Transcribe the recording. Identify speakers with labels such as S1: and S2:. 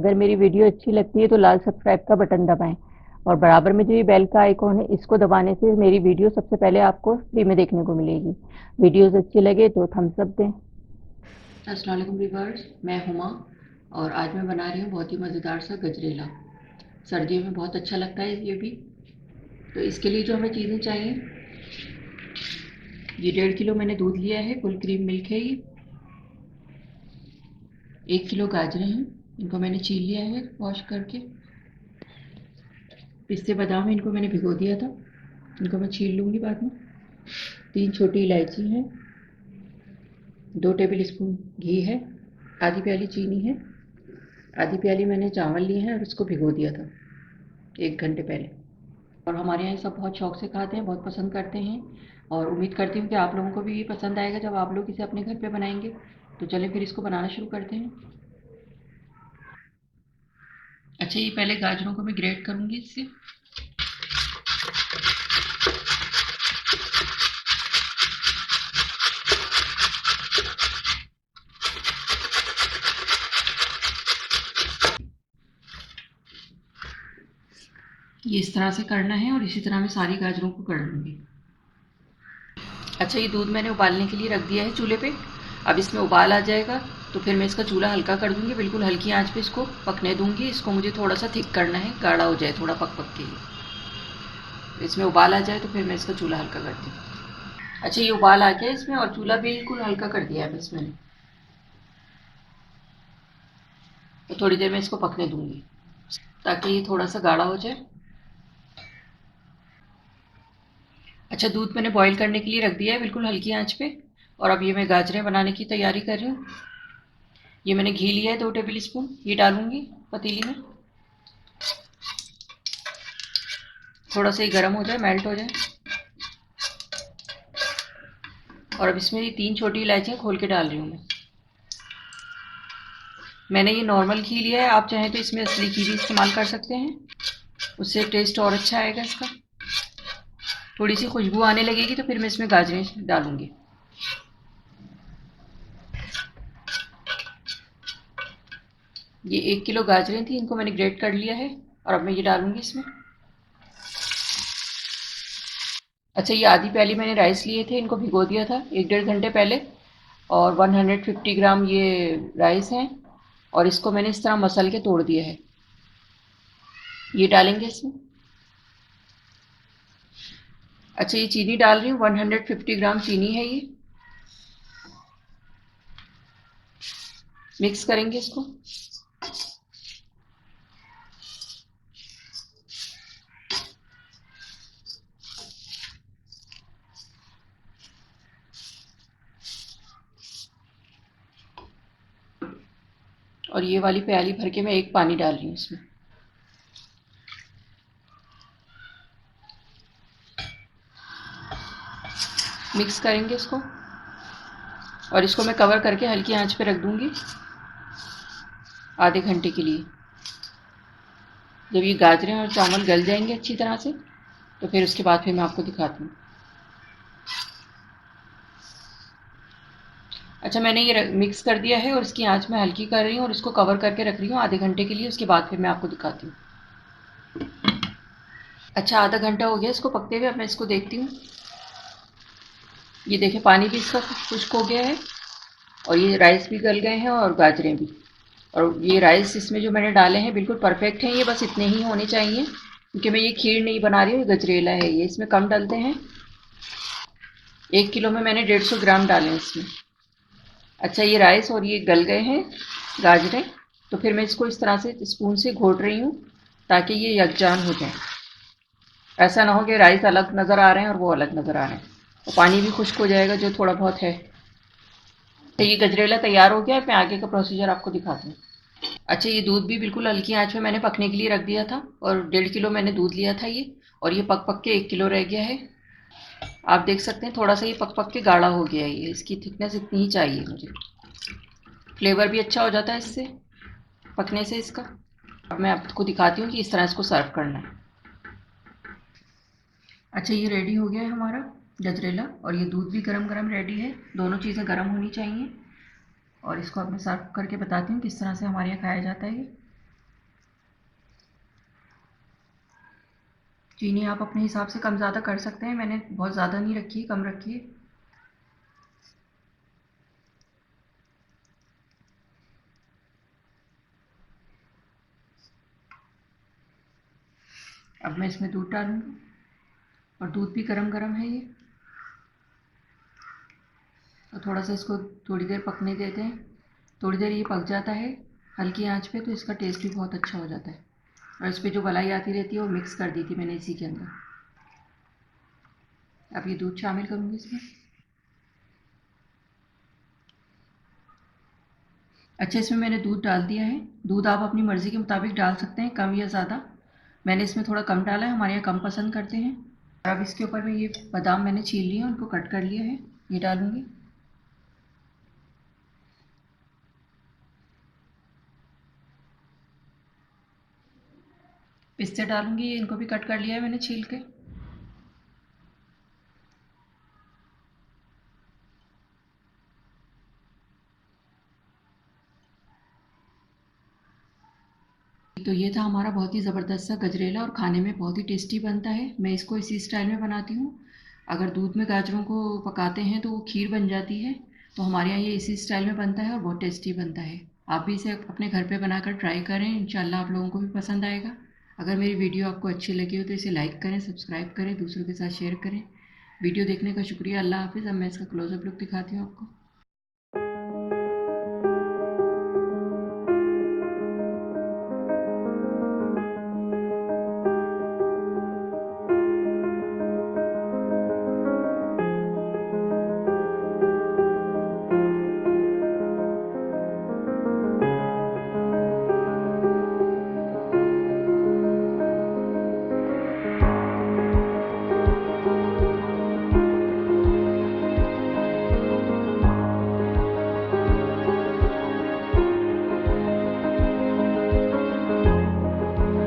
S1: अगर मेरी वीडियो अच्छी लगती है तो लाल सब्सक्राइब का बटन दबाएं और बराबर में जो ये बेल का आइकॉन है इसको दबाने से मेरी वीडियो सबसे पहले आपको फ्री में देखने को मिलेगी। वीडियोस अच्छी लगे तो थम्स अप दें।
S2: अस्सलाम वालेकुम व्यूअर्स, मैं हुमा और आज मैं बना रही हूँ बहुत ही मज़ेदार सा गजरेला। सर्दियों में बहुत अच्छा लगता है ये भी। तो इसके लिए जो हमें चीज़ें चाहिए, ये 1.5 किलो मैंने दूध लिया है, फुल क्रीम मिल्क है ये। 1 किलो गाजरें हैं, इनको मैंने छील लिया है वॉश करके। पिस्ते बादाम इनको मैंने भिगो दिया था, इनको मैं छील लूँगी बाद में। 3 छोटी इलायची हैं, 2 टेबल स्पून घी है, आधी प्याली चीनी है, आधी प्याली मैंने चावल लिए हैं और उसको भिगो दिया था 1 घंटे पहले। और हमारे यहाँ सब बहुत शौक से खाते हैं, बहुत पसंद करते हैं और उम्मीद करती हूँ कि आप लोगों को भी ये पसंद आएगा जब आप लोग इसे अपने घर पे बनाएंगे। तो चलें फिर इसको बनाना शुरू करते हैं। अच्छा, ये पहले गाजरों को मैं ग्रेट करूँगी इससे। ये इस तरह से करना है और इसी तरह मैं सारी गाजरों को कर लूँगी। अच्छा, ये दूध मैंने उबालने के लिए रख दिया है चूल्हे पे। अब इसमें उबाल आ जाएगा तो फिर मैं इसका चूल्हा हल्का कर दूँगी, बिल्कुल हल्की आंच पे इसको पकने दूँगी। इसको मुझे थोड़ा सा थिक करना है, गाढ़ा हो जाए थोड़ा पक पक के। इसमें उबाल आ जाए तो फिर मैं इसका चूल्हा हल्का करती हूँ। अच्छा, ये उबाल आ गया इसमें और चूल्हा बिल्कुल हल्का कर दिया है बस मैंने। तो थोड़ी देर में इसको पकने दूँगी ताकि ये थोड़ा सा गाढ़ा हो जाए। अच्छा, दूध मैंने बॉईल करने के लिए रख दिया है बिल्कुल हल्की आंच पे और अब ये मैं गाजरें बनाने की तैयारी कर रही हूँ। ये मैंने घी लिया है 2 टेबल स्पून, ये डालूँगी पतीली में। थोड़ा सा ये गर्म हो जाए, मेल्ट हो जाए। और अब इसमें ये 3 छोटी इलायचियाँ खोल के डाल रही हूँ मैं। मैंने ये नॉर्मल घी लिया है, आप चाहें तो इसमें असली घी भी इस्तेमाल कर सकते हैं, उससे टेस्ट और अच्छा आएगा इसका। थोड़ी सी खुशबू आने लगेगी तो फिर मैं इसमें गाजरें डालूँगी। ये 1 किलो गाजरें थी, इनको मैंने ग्रेट कर लिया है और अब मैं ये डालूँगी इसमें। अच्छा, ये आधी प्याली मैंने राइस लिए थे, इनको भिगो दिया था 1 डेढ़ घंटे पहले और 150 ग्राम ये राइस हैं और इसको मैंने इस तरह मसल के तोड़ दिया है। ये डालेंगे इसमें। अच्छा, ये चीनी डाल रही हूँ, 150 ग्राम चीनी है ये। मिक्स करेंगे इसको। और ये वाली प्याली भर के मैं एक पानी डाल रही हूँ इसमें। मिक्स करेंगे इसको और इसको मैं कवर करके हल्की आंच पे रख दूँगी आधे घंटे के लिए। जब ये गाजरें और चावल गल जाएंगे अच्छी तरह से तो फिर उसके बाद फिर मैं आपको दिखाती हूँ। अच्छा, मैंने ये मिक्स कर दिया है और इसकी आंच मैं हल्की कर रही हूँ और इसको कवर करके रख रही हूँ आधे घंटे के लिए। उसके बाद फिर मैं आपको दिखाती हूँ। अच्छा, आधा घंटा हो गया इसको पकते हुए, अब मैं इसको देखती हूँ। ये देखें, पानी भी इसका खुश्क हो गया है और ये राइस भी गल गए हैं और गाजरें भी। और ये राइस इसमें जो मैंने डाले हैं बिल्कुल परफेक्ट हैं, ये बस इतने ही होने चाहिए क्योंकि मैं ये खीर नहीं बना रही हूँ, ये गजरेला है। ये इसमें कम डलते हैं। 1 किलो में मैंने 150 ग्राम डाले हैं इसमें। अच्छा, ये राइस और ये गल गए हैं गाजरें, तो फिर मैं इसको इस तरह से स्पून से घोट रही हूँ ताकि ये यकजान हो जाए। ऐसा ना हो कि राइस अलग नज़र आ रहे हैं और वो अलग नज़र आ रहे हैं, और पानी भी खुश्क हो जाएगा जो थोड़ा बहुत है। तो ये गजरेला तैयार हो गया है, मैं आगे का प्रोसीजर आपको दिखाती हूँ। अच्छा, ये दूध भी बिल्कुल हल्की आंच में मैंने पकने के लिए रख दिया था और 1.5 किलो मैंने दूध लिया था ये, और ये पक पक के 1 किलो रह गया है। आप देख सकते हैं थोड़ा सा ये पक पक के गाढ़ा हो गया है। ये इसकी थिकनेस इतनी ही चाहिए मुझे। फ्लेवर भी अच्छा हो जाता है इससे, पकने से इसका। अब मैं आपको दिखाती हूँ कि इस तरह इसको सर्व करना है। अच्छा, ये रेडी हो गया है हमारा गजरेला और ये दूध भी गरम गरम रेडी है। दोनों चीज़ें गरम होनी चाहिए। और इसको अब मैं सर्व करके बताती हूँ किस तरह से हमारे यहाँ खाया जाता है ये। चीनी आप अपने हिसाब से कम ज़्यादा कर सकते हैं, मैंने बहुत ज़्यादा नहीं रखी, कम रखी है। अब मैं इसमें दूध डालूंगी और दूध भी गरम गरम है ये। तो थोड़ा सा इसको थोड़ी देर पकने देते हैं। थोड़ी देर ये पक जाता है हल्की आंच पे, तो इसका टेस्ट भी बहुत अच्छा हो जाता है। और इस पर जो मलाई आती रहती है वो मिक्स कर दी थी मैंने इसी के अंदर। अब ये दूध शामिल करूँगी इसमें। अच्छा, इसमें मैंने दूध डाल दिया है। दूध आप अपनी मर्ज़ी के मुताबिक डाल सकते हैं, कम या ज़्यादा। मैंने इसमें थोड़ा कम डाला है, हमारे यहाँ कम पसंद करते हैं। अब इसके ऊपर मैं ये बादाम मैंने छील लिए, उनको कट कर लिया है, ये डालूँगी। पिस्ते डालूँगी, इनको भी कट कर लिया है मैंने छील के। तो ये था हमारा बहुत ही ज़बरदस्त सा गजरेला, और खाने में बहुत ही टेस्टी बनता है। मैं इसको इसी स्टाइल में बनाती हूँ। अगर दूध में गाजरों को पकाते हैं तो वो खीर बन जाती है। तो हमारे यहाँ ये इसी स्टाइल में बनता है और बहुत टेस्टी बनता है। आप भी इसे अपने घर पे बनाकर ट्राई करें, इंशाल्लाह आप लोगों को भी पसंद आएगा। अगर मेरी वीडियो आपको अच्छी लगी हो तो इसे लाइक करें, सब्सक्राइब करें, दूसरों के साथ शेयर करें। वीडियो देखने का शुक्रिया। अल्लाह हाफ़िज़। अब मैं इसका क्लोज़अप लुक दिखाती हूँ आपको।